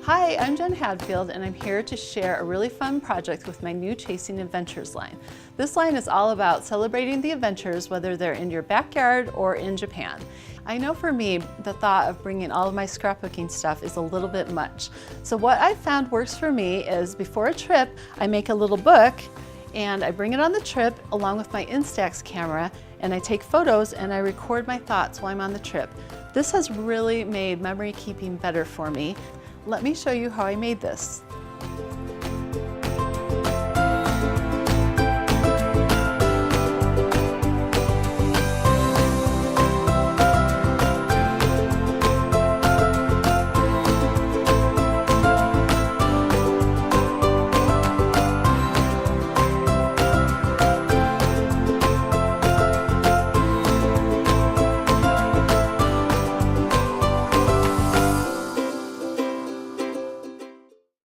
Hi, I'm Jen Hadfield and I'm here to share a really fun project with my new Chasing Adventures line. This line is all about celebrating the adventures, whether they're in your backyard or in Japan. I know for me, the thought of bringing all of my scrapbooking stuff is a little bit much. So what I found works for me is before a trip, I make a little book and I bring it on the trip along with my Instax camera, and I take photos and I record my thoughts while I'm on the trip. This has really made memory keeping better for me. Let me show you how I made this.